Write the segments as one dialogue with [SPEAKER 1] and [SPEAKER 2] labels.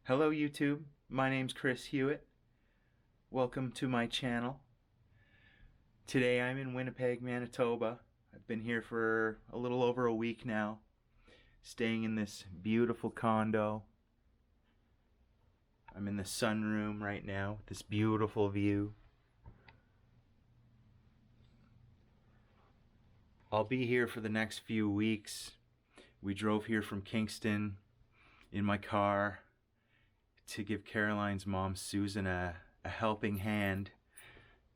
[SPEAKER 1] Hello YouTube, my name's Chris Hewitt. Welcome to my channel. Today I'm in Winnipeg, Manitoba. I've been here for a little over a week now, staying in this beautiful condo. I'm in the sunroom right now with this beautiful view. I'll be here for the next few weeks. We drove here from Kingston in my car to give Caroline's mom, Susan, a helping hand.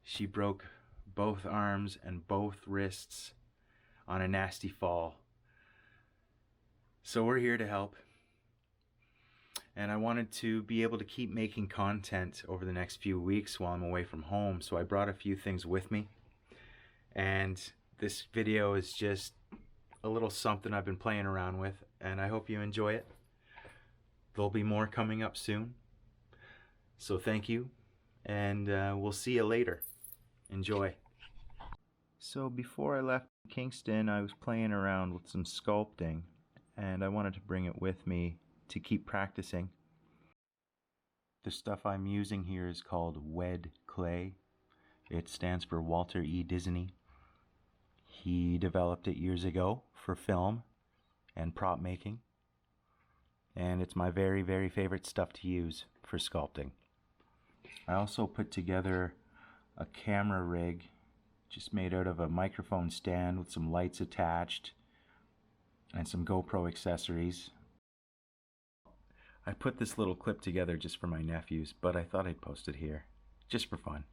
[SPEAKER 1] She broke both arms and both wrists on a nasty fall. So we're here to help. And I wanted to be able to keep making content over the next few weeks while I'm away from home. So I brought a few things with me. And this video is just a little something I've been playing around with, and I hope you enjoy it. There'll be more coming up soon. So thank you, and we'll see you later. Enjoy. So before I left Kingston, I was playing around with some sculpting, and I wanted to bring it with me to keep practicing. The stuff I'm using here is called Wed Clay. It stands for Walter E. Disney. He developed it years ago for film and prop making, and it's my very, very favorite stuff to use for sculpting. I also put together a camera rig just made out of a microphone stand with some lights attached and some GoPro accessories. I put this little clip together just for my nephews, but I thought I'd post it here just for fun.